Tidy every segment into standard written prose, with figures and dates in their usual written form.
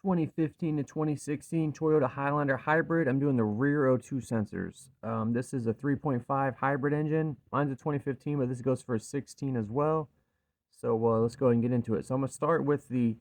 2015 to 2016 Toyota Highlander hybrid. I'm doing the rear O2 sensors. This is a 3.5 hybrid engine. Mine's a 2015, but this goes for a 16 as well. So let's go ahead and get into it. So I'm going to start with the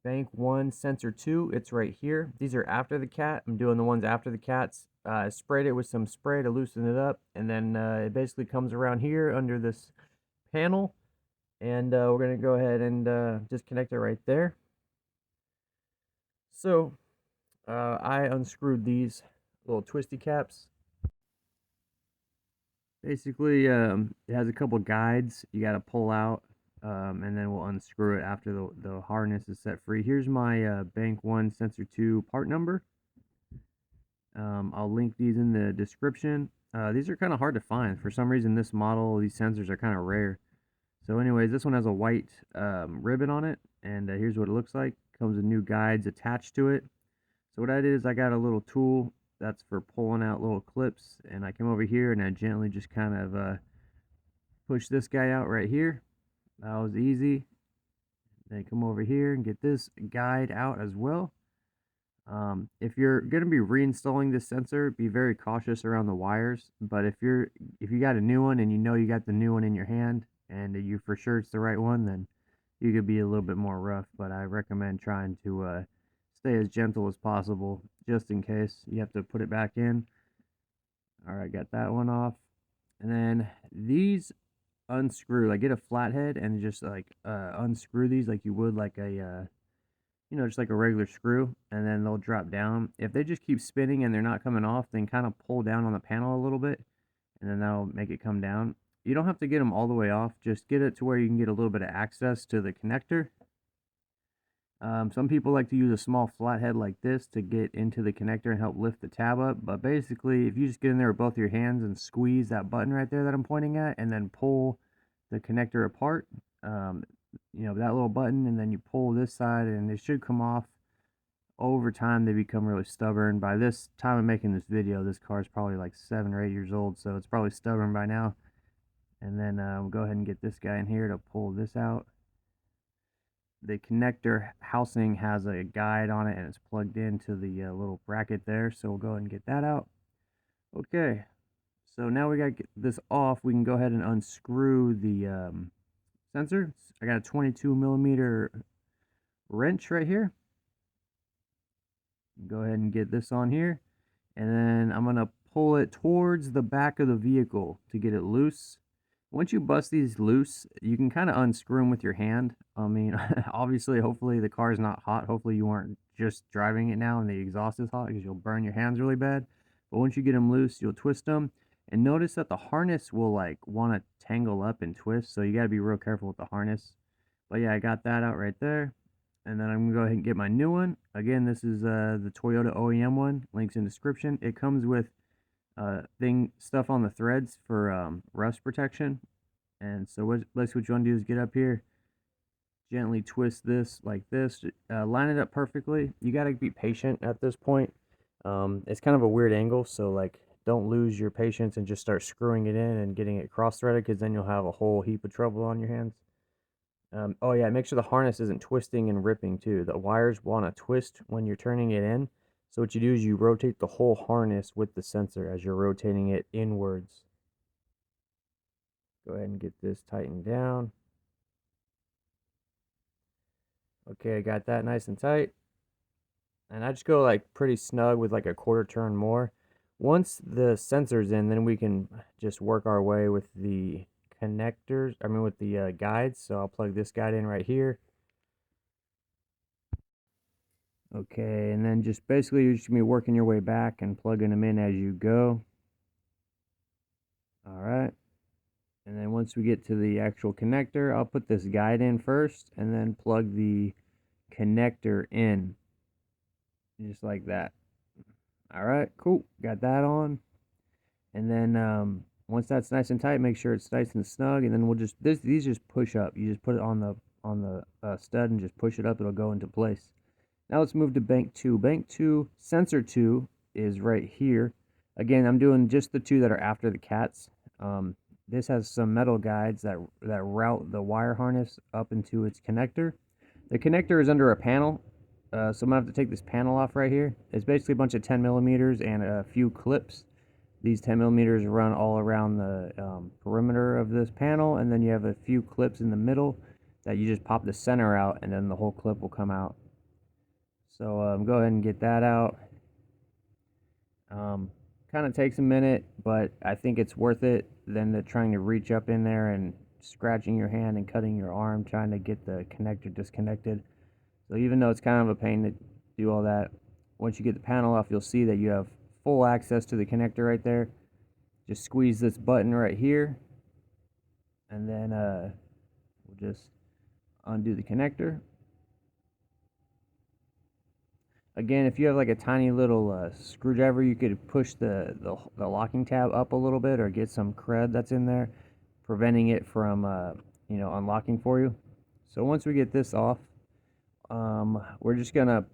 Bank 1 Sensor 2. It's right here. These are after the cat. I'm doing the ones after the cats. I sprayed it with some spray to loosen it up, and then it basically comes around here under this panel, and we're going to go ahead and just connect it right there. So I unscrewed these little twisty caps. Basically, it has a couple guides you got to pull out, and then we'll unscrew it after the harness is set free. Here's my Bank 1 Sensor 2 part number. I'll link these in the description. These are kind of hard to find. For some reason, this model, these sensors are kind of rare. So anyways, this one has a white ribbon on it, and here's what it looks like. Comes with new guides attached to it. So what I did is I got a little tool that's for pulling out little clips, and I came over here and I gently just kind of push this guy out right here. That was easy. Then come over here and get this guide out as well. If you're going to be reinstalling this sensor, be very cautious around the wires. But if you got a new one and you know you got the new one in your hand and you for sure it's the right one, then you could be a little bit more rough. But I recommend trying to stay as gentle as possible, just in case you have to put it back in. All right, got that one off. And then these unscrew. Like, get a flathead and just like unscrew these like you would like a just like a regular screw, and then they'll drop down. If they just keep spinning and they're not coming off, then kind of pull down on the panel a little bit, and then that'll make it come down. You don't have to get them all the way off, just get it to where you can get a little bit of access to the connector. Some people like to use a small flathead like this to get into the connector and help lift the tab up, but basically if you just get in there with both your hands and squeeze that button right there that I'm pointing at, and then pull the connector apart, that little button, and then you pull this side and it should come off. Over time they become really stubborn. By this time of making this video, this car is probably like 7 or 8 years old, so it's probably stubborn by now. And then we'll go ahead and get this guy in here to pull this out. The connector housing has a guide on it and it's plugged into the little bracket there, so we'll go ahead and get that out. Okay, so now we got to get this off. We can go ahead and unscrew the sensor. I got a 22mm wrench right here. Go ahead and get this on here, and then I'm gonna pull it towards the back of the vehicle to get it loose. Once you bust these loose, you can kind of unscrew them with your hand. I mean, obviously, hopefully the car is not hot. Hopefully you aren't just driving it now and the exhaust is hot, because you'll burn your hands really bad. But once you get them loose, you'll twist them. And notice that the harness will like want to tangle up and twist, so you got to be real careful with the harness. But yeah, I got that out right there. And then I'm going to go ahead and get my new one. Again, this is the Toyota OEM one. Links in description. It comes with stuff on the threads for rust protection. And so what you want to do is get up here, gently twist this like this, line it up perfectly. You got to be patient at this point. It's kind of a weird angle, so like don't lose your patience and just start screwing it in and getting it cross threaded, because then you'll have a whole heap of trouble on your hands. Oh yeah, make sure the harness isn't twisting and ripping too. The wires want to twist when you're turning it in. So what you do is you rotate the whole harness with the sensor as you're rotating it inwards. Go ahead and get this tightened down. Okay, I got that nice and tight. And I just go like pretty snug with like a quarter turn more. Once the sensor's in, then we can just work our way with the connectors, with the guides. So I'll plug this guide in right here. Okay, and then just basically you're just gonna be working your way back and plugging them in as you go. All right, and then once we get to the actual connector, I'll put this guide in first and then plug the connector in, just like that. All right, cool, got that on. And then once that's nice and tight, make sure it's nice and snug, and then we'll just these just push up. You just put it on the stud and just push it up. It'll go into place. Now let's move to Bank 2. Bank 2 Sensor 2 is right here. Again, I'm doing just the two that are after the cats. This has some metal guides that route the wire harness up into its connector. The connector is under a panel. So I'm gonna have to take this panel off right here. It's basically a bunch of 10 millimeters and a few clips. These 10 millimeters run all around the perimeter of this panel, and then you have a few clips in the middle that you just pop the center out, and then the whole clip will come out. So go ahead and get that out. Kind of takes a minute, but I think it's worth it than trying to reach up in there and scratching your hand and cutting your arm trying to get the connector disconnected. So even though it's kind of a pain to do all that, once you get the panel off, you'll see that you have full access to the connector right there. Just squeeze this button right here, and then we'll just undo the connector. Again, if you have like a tiny little screwdriver, you could push the locking tab up a little bit, or get some cred that's in there, preventing it from unlocking for you. So once we get this off, we're just gonna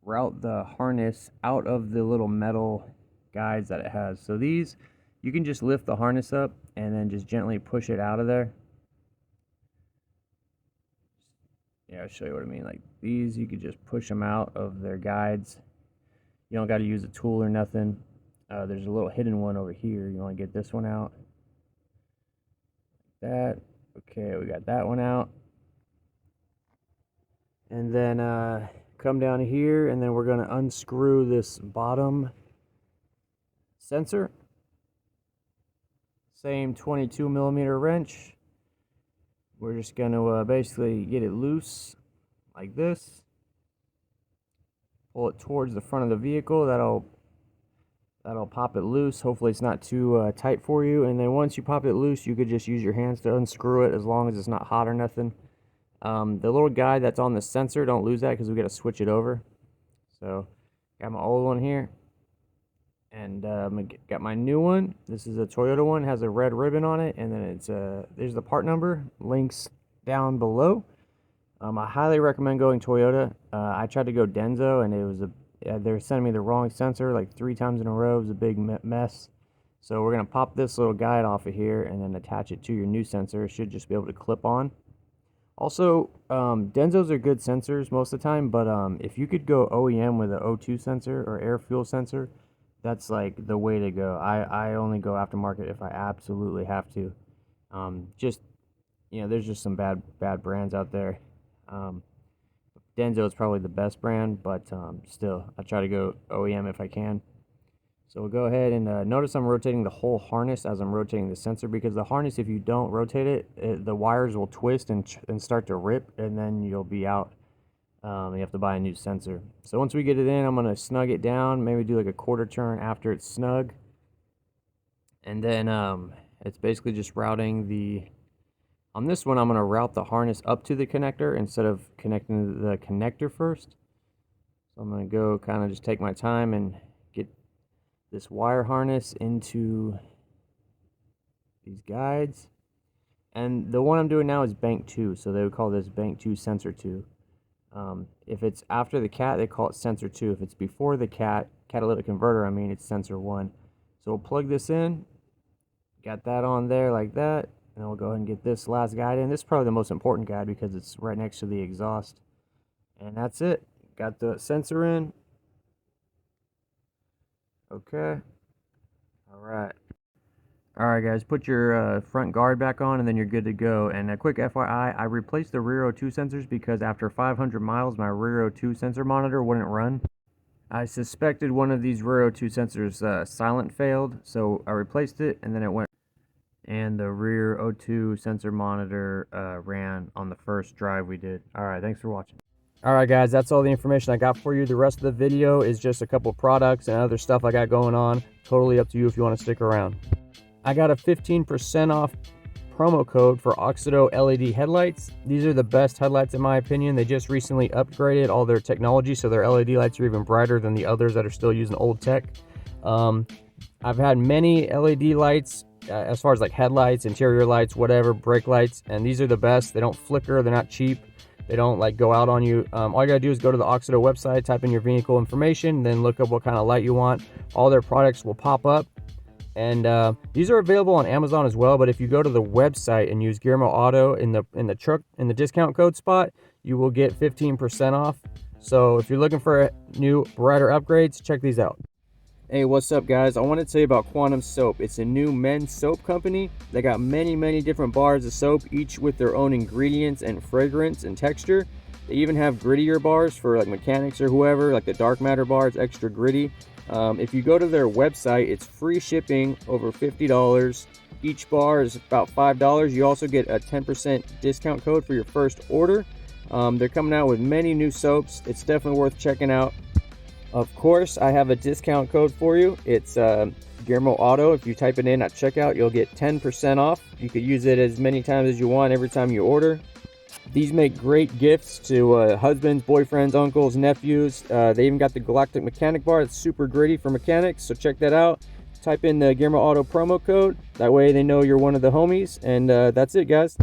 route the harness out of the little metal guides that it has. So these, you can just lift the harness up and then just gently push it out of there. Yeah, I'll show you what I mean. Like these, you could just push them out of their guides. You don't got to use a tool or nothing. There's a little hidden one over here. You want to get this one out. Like that. Okay, we got that one out. And then come down here, and then we're going to unscrew this bottom sensor. Same 22 millimeter wrench. We're just going to basically get it loose like this. Pull it towards the front of the vehicle. That'll pop it loose. Hopefully it's not too tight for you. And then once you pop it loose, you could just use your hands to unscrew it, as long as it's not hot or nothing. The little guide that's on the sensor, don't lose that, because we got to switch it over. So got my old one here, and got my new one. This is a Toyota one, has a red ribbon on it, and then it's there's the part number, links down below. I highly recommend going Toyota. I tried to go Denso, and it was they were sending me the wrong sensor like 3 times in a row. It was a big mess. So we're gonna pop this little guide off of here and then attach it to your new sensor. It should just be able to clip on. Also, Densos are good sensors most of the time, but if you could go OEM with an O2 sensor or air fuel sensor, that's like the way to go. I only go aftermarket if I absolutely have to. Just, there's just some bad brands out there. Denso is probably the best brand, but still, I try to go OEM if I can. So we'll go ahead and notice I'm rotating the whole harness as I'm rotating the sensor, because the harness, if you don't rotate it, the wires will twist and start to rip, and then you'll be out. You have to buy a new sensor. So once we get it in, I'm going to snug it down, maybe do like a quarter turn after it's snug. And then it's basically just routing on this one, I'm going to route the harness up to the connector instead of connecting the connector first. So I'm going to go kind of just take my time and get this wire harness into these guides. And the one I'm doing now is bank 2, so they would call this bank 2 sensor 2. If it's after the cat, they call it sensor 2. If it's before the catalytic converter, it's sensor 1. So we'll plug this in, got that on there like that, and then we'll go ahead and get this last guide in. This is probably the most important guide because it's right next to the exhaust. And that's it. Got the sensor in. Okay. Alright. Alright guys, put your front guard back on and then you're good to go. And a quick FYI, I replaced the rear O2 sensors because after 500 miles my rear O2 sensor monitor wouldn't run. I suspected one of these rear O2 sensors silent failed, so I replaced it and then it went. And the rear O2 sensor monitor ran on the first drive we did. Alright, thanks for watching. Alright guys, that's all the information I got for you. The rest of the video is just a couple products and other stuff I got going on. Totally up to you if you want to stick around. I got a 15% off promo code for Oxido LED headlights. These are the best headlights in my opinion. They just recently upgraded all their technology, so their LED lights are even brighter than the others that are still using old tech. I've had many LED lights as far as like headlights, interior lights, whatever, brake lights, and these are the best. They don't flicker, they're not cheap, they don't like go out on you. All you gotta do is go to the Oxido website, type in your vehicle information, then look up what kind of light you want. All their products will pop up. And these are available on Amazon as well, but if you go to the website and use GearmoAuto in the discount code spot, you will get 15% off. So if you're looking for new, brighter upgrades, check these out. Hey, what's up guys? I want to tell you about Quantum Soap. It's a new men's soap company. They got many different bars of soap, each with their own ingredients and fragrance and texture. They even have grittier bars for like mechanics or whoever, like the dark matter bar. It's extra gritty. If you go to their website, it's free shipping over $50. Each bar is about $5. You also get a 10% discount code for your first order. They're coming out with many new soaps. It's definitely worth checking out. Of course, I have a discount code for you. It's GearmoAuto. If you type it in at checkout, you'll get 10% off. You could use it as many times as you want every time you order. These make great gifts to husbands, boyfriends, uncles, nephews. They even got the Galactic mechanic bar. It's super gritty for mechanics, so check that out. Type in the GearmoAuto promo code. That way they know you're one of the homies. And that's it, guys.